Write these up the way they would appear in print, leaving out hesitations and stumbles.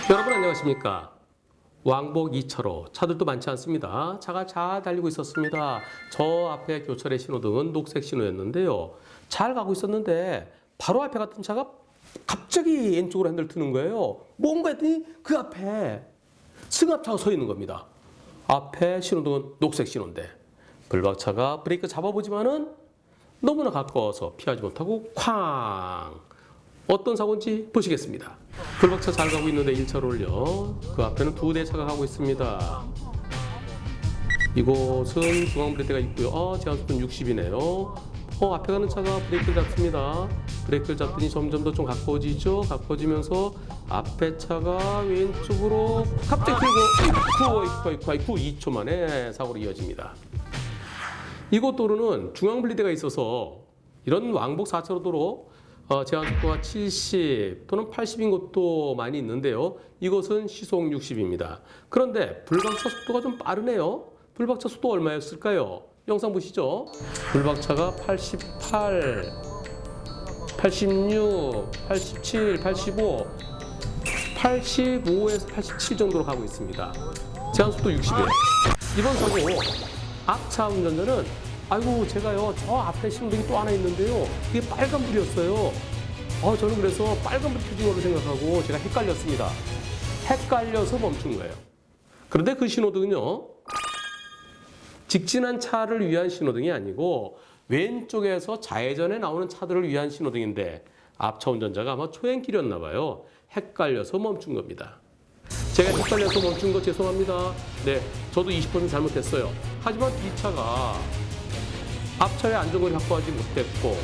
여러분 안녕하십니까? 왕복 2차로 차들도 많지 않습니다. 차가 잘 달리고 있었습니다. 저 앞에 교차로의 신호등은 녹색 신호였는데요. 잘 가고 있었는데 바로 앞에 갔던 차가 갑자기 왼쪽으로 핸들 트는 거예요. 뭔가 했더니 그 앞에 승합차가 서 있는 겁니다. 앞에 신호등은 녹색 신호인데 블박차가 브레이크 잡아보지만은 너무나 가까워서 피하지 못하고 쾅! 어떤 사고인지 보시겠습니다. 블박차 잘 가고 있는데 1차로를요. 그 앞에는 2대 차가 가고 있습니다. 이곳은 중앙브레이크가 있고요. 제한속도는 60이네요. 앞에 가는 차가 브레이크를 잡습니다. 브레이크를 잡더니 점점 더 좀 가까워지죠. 가까워지면서 앞에 차가 왼쪽으로 갑자기 들고 아이쿠 2초 만에 사고로 이어집니다. 이곳 도로는 중앙분리대가 있어서 이런 왕복 4차로 도로 제한속도가 70 또는 80인 곳도 많이 있는데요. 이곳은 시속 60입니다. 그런데 불박차 속도가 좀 빠르네요. 불박차 속도 얼마였을까요? 영상 보시죠. 불박차가 88, 86, 87, 85, 85에서 87 정도로 가고 있습니다. 제한속도 60이에요. 이번 사고 앞차 운전자는 아이고 제가요 저 앞에 신호등이 또 하나 있는데요 이게 빨간불이었어요. 저는 그래서 빨간불 켜진 걸로 생각하고 제가 헷갈렸습니다. 헷갈려서 멈춘 거예요. 그런데 그 신호등은요 직진한 차를 위한 신호등이 아니고 왼쪽에서 좌회전에 나오는 차들을 위한 신호등인데 앞차 운전자가 아마 초행길이었나 봐요. 헷갈려서 멈춘 겁니다. 제가 헷갈려서 멈춘 거 죄송합니다. 네, 저도 20% 잘못했어요. 하지만 뒷차가 앞차의 안전거리 확보하지 못했고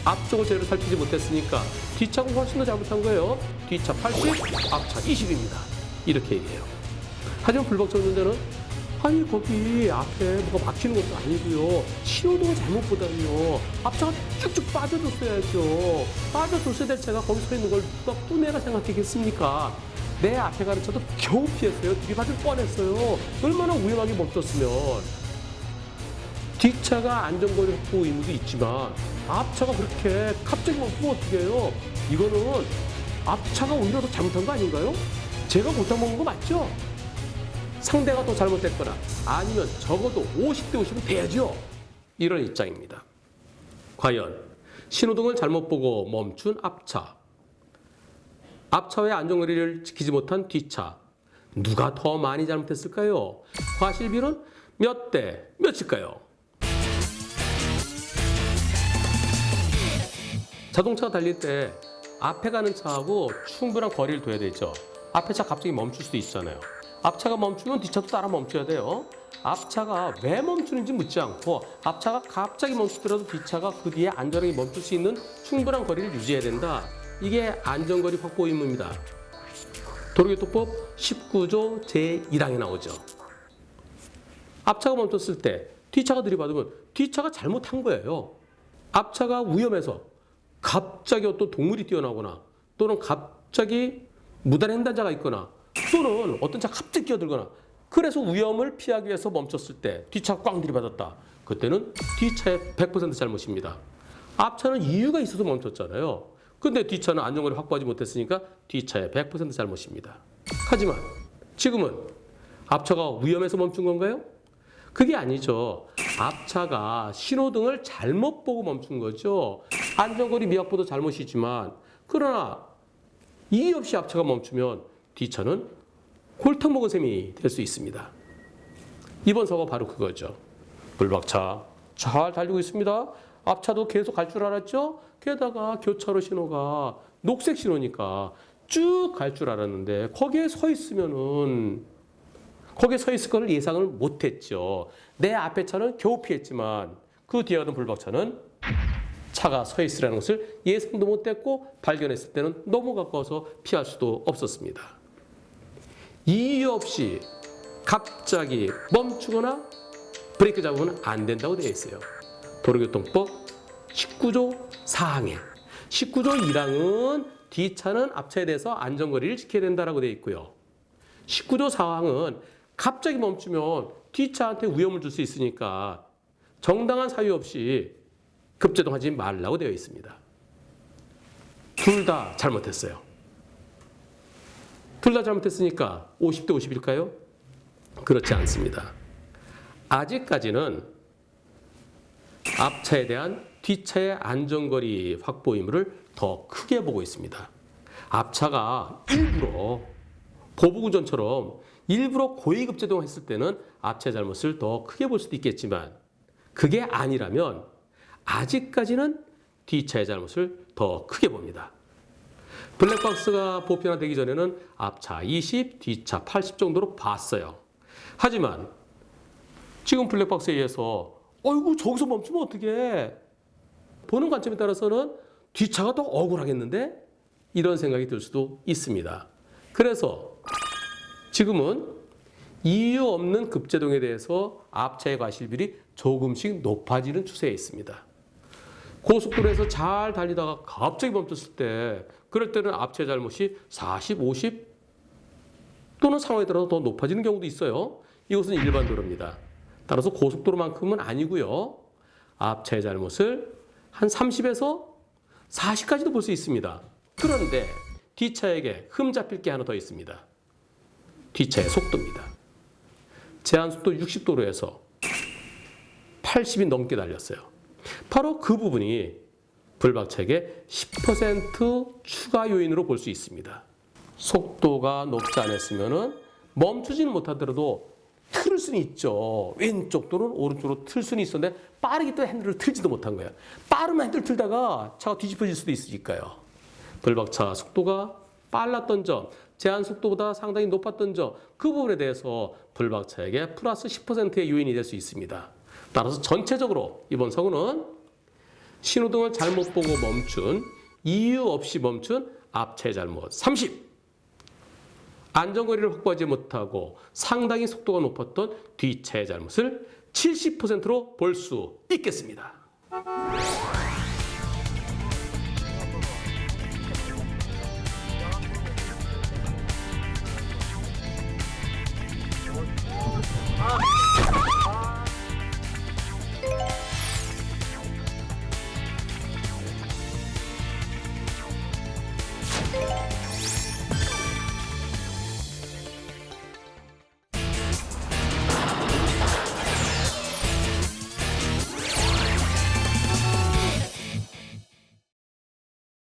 앞쪽을 제대로 살피지 못했으니까 뒷차가 훨씬 더 잘못한 거예요. 뒷차 80, 앞차 20입니다. 이렇게 얘기해요. 하지만 불박차 운전자는 아니 거기 앞에 뭐가 막히는 것도 아니고요. 신호등을 잘못 보다니요. 앞차가 쭉쭉 빠져줬어야죠. 빠져줬어야 될 차가 거기 서 있는 걸 누가 또 내가 생각했겠습니까? 내 앞에 가는 차도 겨우 피했어요. 들이받을 뻔했어요. 얼마나 위험하게 멈췄으면. 뒷차가 안전거리 확보 의무도 있지만 앞차가 그렇게 갑자기 멈추면 어떻게 해요? 이거는 앞차가 오히려 더 잘못한 거 아닌가요? 제가 못한 먹은 거 맞죠? 상대가 더 잘못됐거나 아니면 적어도 50대 50은 돼야죠. 이런 입장입니다. 과연 신호등을 잘못 보고 멈춘 앞차, 앞차의 안전거리를 지키지 못한 뒷차, 누가 더 많이 잘못했을까요? 과실비는 몇 대 몇일까요? 자동차가 달릴 때 앞에 가는 차하고 충분한 거리를 둬야 되죠. 앞에 차 갑자기 멈출 수도 있잖아요. 앞차가 멈추면 뒷차도 따라 멈춰야 돼요. 앞차가 왜 멈추는지 묻지 않고 앞차가 갑자기 멈추더라도 뒷차가 그 뒤에 안전하게 멈출 수 있는 충분한 거리를 유지해야 된다. 이게 안전거리 확보 의무입니다. 도로교통법 19조 제1항에 나오죠. 앞차가 멈췄을 때 뒷차가 들이받으면 뒷차가 잘못한 거예요. 앞차가 위험해서 갑자기 어떤 동물이 뛰어나거나 또는 갑자기 무단 횡단자가 있거나 또는 어떤 차가 갑자기 끼어들거나 그래서 위험을 피하기 위해서 멈췄을 때 뒷차가 꽝 들이받았다. 그때는 뒷차의 100% 잘못입니다. 앞차는 이유가 있어서 멈췄잖아요. 근데 뒷차는 안전거리 확보하지 못했으니까 뒷차의 100% 잘못입니다. 하지만 지금은 앞차가 위험해서 멈춘 건가요? 그게 아니죠. 앞차가 신호등을 잘못 보고 멈춘 거죠. 안전거리 미확보도 잘못이지만 그러나 이유 없이 앞차가 멈추면 뒷차는 골탕 먹은 셈이 될 수 있습니다. 이번 사고가 바로 그거죠. 불박차 잘 달리고 있습니다. 앞차도 계속 갈 줄 알았죠? 게다가 교차로 신호가 녹색 신호니까 쭉 갈 줄 알았는데 거기에 서 있으면은 거기에 서 있을 거를 예상을 못했죠. 내 앞에 차는 겨우 피했지만 그 뒤에 가던 불박차는 차가 서 있으라는 것을 예상도 못했고 발견했을 때는 너무 가까워서 피할 수도 없었습니다. 이유 없이 갑자기 멈추거나 브레이크 잡으면 안 된다고 되어 있어요. 도로교통법 19조 4항에 19조 1항은 뒷차는 앞차에 대해서 안전거리를 지켜야 된다고 되어 있고요. 19조 4항은 갑자기 멈추면 뒷차한테 위험을 줄 수 있으니까 정당한 사유 없이 급제동하지 말라고 되어 있습니다. 둘 다 잘못했어요. 둘 다 잘못했으니까 50대 50일까요? 그렇지 않습니다. 아직까지는 앞차에 대한 뒷차의 안전거리 확보 의무를 더 크게 보고 있습니다. 앞차가 일부러 보복운전처럼 일부러 고의급제동을 했을 때는 앞차의 잘못을 더 크게 볼 수도 있겠지만 그게 아니라면 아직까지는 뒷차의 잘못을 더 크게 봅니다. 블랙박스가 보편화되기 전에는 앞차 20, 뒷차 80 정도로 봤어요. 하지만 지금 블랙박스에 의해서 어이구 저기서 멈추면 어떡해. 보는 관점에 따라서는 뒷차가 더 억울하겠는데? 이런 생각이 들 수도 있습니다. 그래서 지금은 이유 없는 급제동에 대해서 앞차의 과실비율이 조금씩 높아지는 추세에 있습니다. 고속도로에서 잘 달리다가 갑자기 멈췄을 때 그럴 때는 앞차의 잘못이 40, 50 또는 상황에 따라서 더 높아지는 경우도 있어요. 이것은 일반 도로입니다. 따라서 고속도로만큼은 아니고요. 앞차의 잘못을 한 30에서 40까지도 볼 수 있습니다. 그런데 뒷차에게 흠 잡힐 게 하나 더 있습니다. 뒷차의 속도입니다. 제한속도 60도로에서 80이 넘게 달렸어요. 바로 그 부분이 불박차에게 10% 추가 요인으로 볼 수 있습니다. 속도가 높지 않았으면 멈추지는 못하더라도 틀 수는 있죠. 왼쪽 또는 오른쪽으로 틀 수는 있었는데 빠르게 또 핸들을 틀지도 못한 거예요. 빠르면 핸들 틀다가 차가 뒤집어질 수도 있으니까요. 불박차 속도가 빨랐던 점, 제한 속도보다 상당히 높았던 점, 그 부분에 대해서 불박차에게 플러스 10%의 요인이 될 수 있습니다. 따라서 전체적으로 이번 사고는 신호등을 잘못 보고 멈춘, 이유 없이 멈춘 앞차의 잘못 30, 안전거리를 확보하지 못하고 상당히 속도가 높았던 뒷차의 잘못을 70%로 볼 수 있겠습니다.